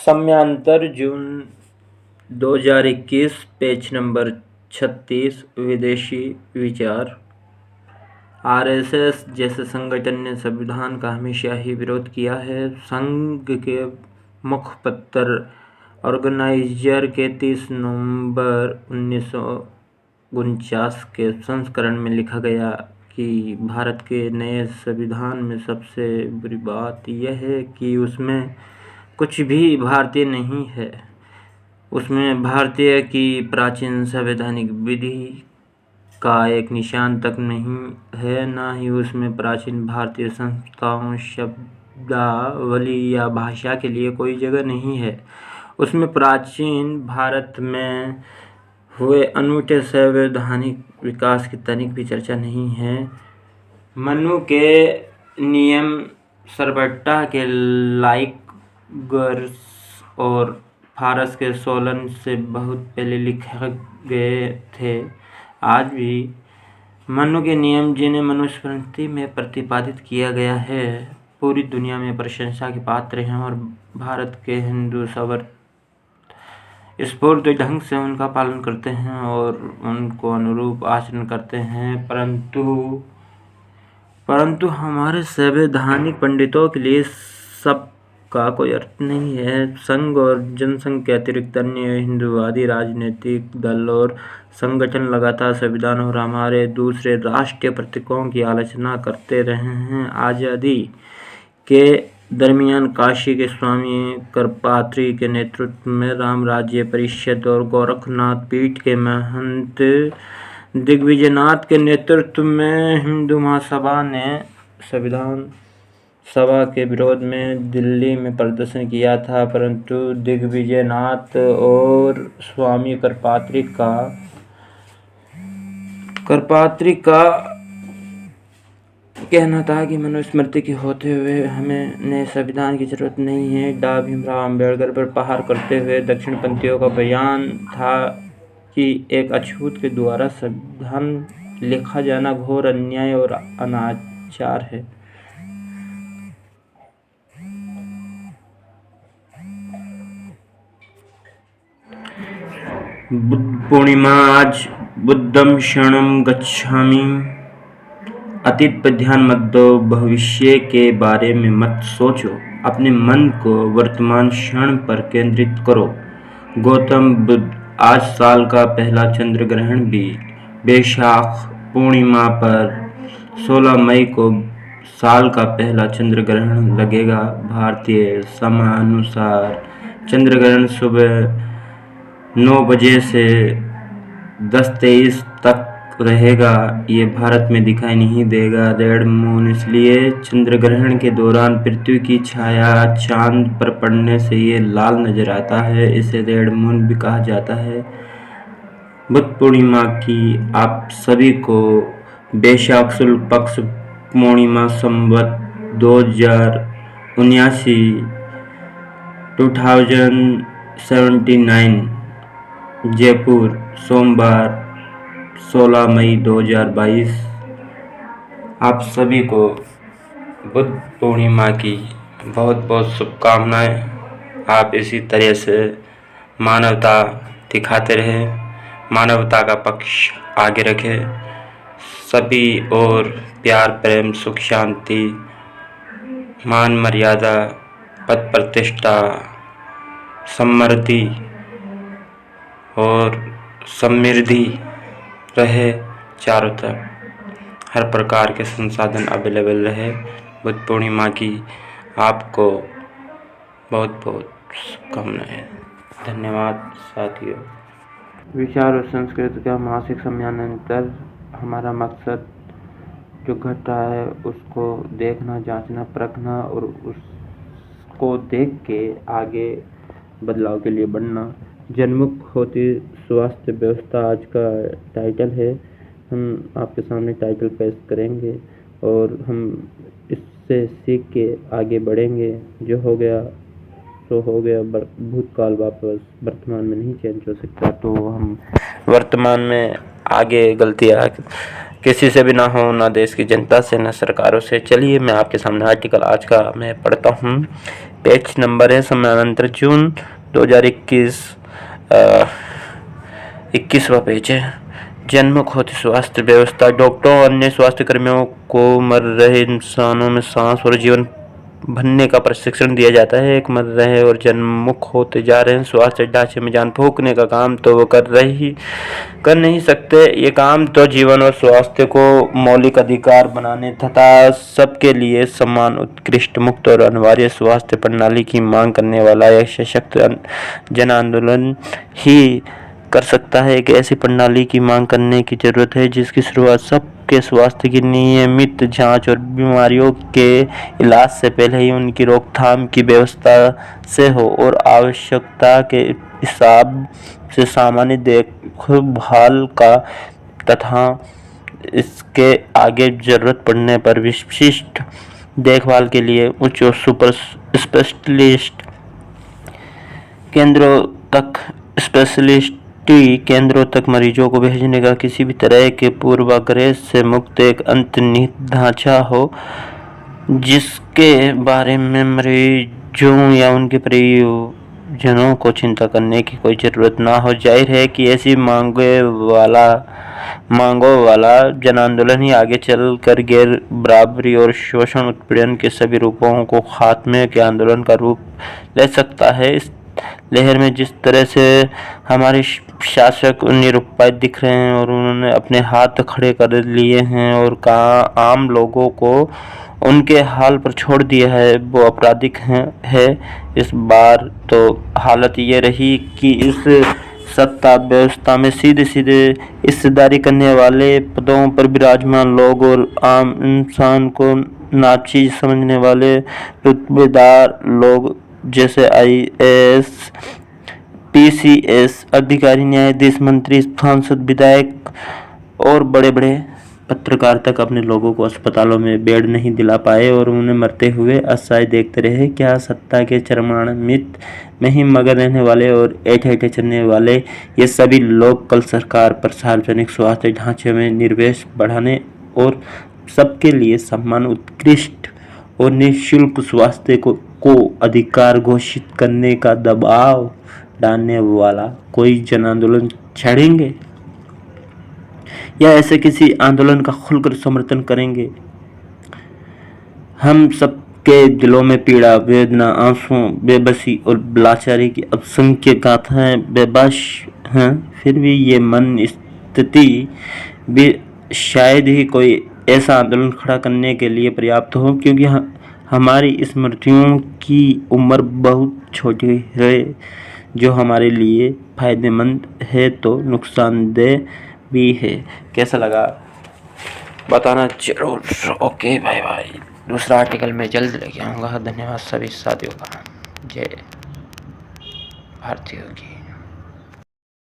समयांतर जून 2021 page number 36। विदेशी विचार। RSS जैसे संगठन ने संविधान का हमेशा ही विरोध किया है। संघ के मुखपत्र ऑर्गेनाइजर के 30 नवंबर 1949 के संस्करण में लिखा गया कि भारत के नए संविधान में सबसे बुरी बात यह है कि उसमें कुछ भी भारतीय नहीं है। उसमें भारतीय की प्राचीन संवैधानिक विधि का एक निशान तक नहीं है, न ही उसमें प्राचीन भारतीय संस्थाओं, शब्दावली या भाषा के लिए कोई जगह नहीं है। उसमें प्राचीन भारत में हुए अनूठे संवैधानिक विकास की तनिक भी चर्चा नहीं है। मनु के नियम सरबट्टा के लाइगर्स और फारस के सोलन से बहुत पहले लिखे गए थे। आज भी मनु के नियम, जिन्हें मनुस्मृति में प्रतिपादित किया गया है, पूरी दुनिया में प्रशंसा के पात्र हैं और भारत के हिंदू स्फूर्त ढंग से उनका पालन करते हैं और उनको अनुरूप आचरण करते हैं। परंतु हमारे संवैधानिक पंडितों के लिए सब का कोई अर्थ नहीं है। संघ और जनसंघ के अतिरिक्त अन्य हिंदूवादी राजनीतिक दल और संगठन लगातार संविधान और हमारे दूसरे राष्ट्रीय प्रतीकों की आलोचना करते रहे हैं। आज़ादी के दरमियान काशी के स्वामी करपात्री के नेतृत्व में राम राज्य परिषद और गोरखनाथ पीठ के महंत दिग्विजयनाथ के नेतृत्व में हिंदू महासभा ने संविधान सभा के विरोध में दिल्ली में प्रदर्शन किया था, परंतु दिग्विजयनाथ और स्वामी करपात्री का कहना था कि मनुस्मृति के होते हुए हमें नए संविधान की जरूरत नहीं है। डॉ. भीमराव अम्बेडकर पर प्रहार करते हुए दक्षिणपंथियों का बयान था कि एक अछूत के द्वारा संविधान लिखा जाना घोर अन्याय और अनाचार है। बुद्ध पूर्णिमा। आज बुद्धं शरणं गच्छामि। अतीत पर ध्यान मत दो, भविष्य के बारे में मत सोचो, अपने मन को वर्तमान क्षण पर केंद्रित करो। गौतम बुद्ध। आज साल का पहला चंद्र ग्रहण भी बैशाख पूर्णिमा पर 16 मई को साल का पहला चंद्र ग्रहण लगेगा। भारतीय समयानुसार चंद्र ग्रहण सुबह 9 बजे से 10:23 तक रहेगा। ये भारत में दिखाई नहीं देगा। Red moon. इसलिए चंद्र ग्रहण के दौरान पृथ्वी की छाया चांद पर पड़ने से ये लाल नजर आता है। इसे रेड मून भी कहा जाता है। बुद्ध पूर्णिमा की आप सभी को बैशाख शुक्ल पक्ष पूर्णिमा संवत 2079 जयपुर सोमवार 16 मई 2022। आप सभी को बुद्ध पूर्णिमा की बहुत बहुत शुभकामनाएं। आप इसी तरह से मानवता दिखाते रहें, मानवता का पक्ष आगे रखें। सभी और प्यार, प्रेम, सुख, शांति, मान मर्यादा, पद प्रतिष्ठा, समृद्धि और समृद्धि रहे। चारों तरफ हर प्रकार के संसाधन अवेलेबल रहे। बुद्ध पूर्णिमा की आपको बहुत बहुत शुभकामनाएं। धन्यवाद साथियों। विचार और संस्कृति का मासिक समयांतर। हमारा मकसद जो घट रहा है उसको देखना, जांचना, परखना और उसको देख के आगे बदलाव के लिए बढ़ना। जनमुख होती स्वास्थ्य व्यवस्था आज का टाइटल है। हम आपके सामने टाइटल पेश करेंगे और हम इससे सीख के आगे बढ़ेंगे। जो हो गया सो हो गया। भूतकाल वापस वर्तमान में नहीं चेंज हो सकता, तो हम वर्तमान में आगे गलतियाँ किसी से भी ना हो, ना देश की जनता से, ना सरकारों से। चलिए मैं आपके सामने आर्टिकल आज का मैं पढ़ता हूँ। पेज नंबर है समानांतर जून 2021, 21वां पेज है। जन्मक होती स्वास्थ्य व्यवस्था। डॉक्टरों और अन्य स्वास्थ्य कर्मियों को मर रहे इंसानों में सांस और जीवन भरने का प्रशिक्षण दिया जाता है। एक मर रहे और जन्ममुख होते जा रहे स्वास्थ्य ढांचे में जान फूंकने का काम तो वो कर नहीं सकते। ये काम तो जीवन और स्वास्थ्य को मौलिक अधिकार बनाने तथा सबके लिए समान, उत्कृष्ट, मुक्त और अनिवार्य स्वास्थ्य प्रणाली की मांग करने वाला एक सशक्त जन आंदोलन ही कर सकता है। एक ऐसी प्रणाली की मांग करने की जरूरत है जिसकी शुरुआत सबके स्वास्थ्य की नियमित जांच और बीमारियों के इलाज से पहले ही उनकी रोकथाम की व्यवस्था से हो और आवश्यकता के हिसाब से सामान्य देखभाल का तथा इसके आगे जरूरत पड़ने पर विशिष्ट देखभाल के लिए उच्च और सुपर स्पेशलिस्ट केंद्रों तक मरीजों को भेजने का किसी भी तरह के पूर्वाग्रह से मुक्त एक अंतर्निहित ढांचा हो जिसके बारे में मरीजों या उनके परिजनों को चिंता करने की कोई जरूरत ना हो। जाहिर है कि ऐसी मांगों वाला जन आंदोलन ही आगे चलकर गैर बराबरी और शोषण उत्पीड़न के सभी रूपों को खात्मे के आंदोलन का रूप ले सकता है। इस लहर में जिस तरह से हमारे शासक निरुपाय दिख रहे हैं और उन्होंने अपने हाथ खड़े कर लिए हैं और कहा आम लोगों को उनके हाल पर छोड़ दिया है, वो आपराधिक है। इस बार तो हालत ये रही कि इस सत्ता व्यवस्था में सीधे हिस्सेदारी करने वाले पदों पर विराजमान लोग और आम इंसान को नाचीज समझने वाले रुतबेदार लोग जैसे IAS, PCS अधिकारी, न्यायाधीश, मंत्री, सांसद, विधायक और बड़े बड़े पत्रकार तक अपने लोगों को अस्पतालों में बेड नहीं दिला पाए और उन्हें मरते हुए असहाय देखते रहे। क्या सत्ता के चरमान्वित में ही मगन रहने वाले और ऐठे चलने वाले ये सभी लोग कल सरकार पर सार्वजनिक स्वास्थ्य ढांचे में निवेश बढ़ाने और सबके लिए समान, उत्कृष्ट और निःशुल्क स्वास्थ्य को अधिकार घोषित करने का दबाव डालने वाला कोई जन आंदोलन छेड़ेंगे या ऐसे किसी आंदोलन का खुलकर समर्थन करेंगे? हम सबके दिलों में पीड़ा, वेदना, आंसुओं, बेबसी और लाचारी की असंख्य गाथाएं बेबस हैं। फिर भी ये मन स्थिति भी शायद ही कोई ऐसा आंदोलन खड़ा करने के लिए पर्याप्त हो, क्योंकि हमारी स्मृतियों की उम्र बहुत छोटी है, जो हमारे लिए फायदेमंद है तो नुकसानदेह भी है। कैसा लगा बताना जरूर। ओके भाई, दूसरा आर्टिकल मैं जल्द लेके आऊँगा। धन्यवाद सभी साथियों का। जय भारतीयों की।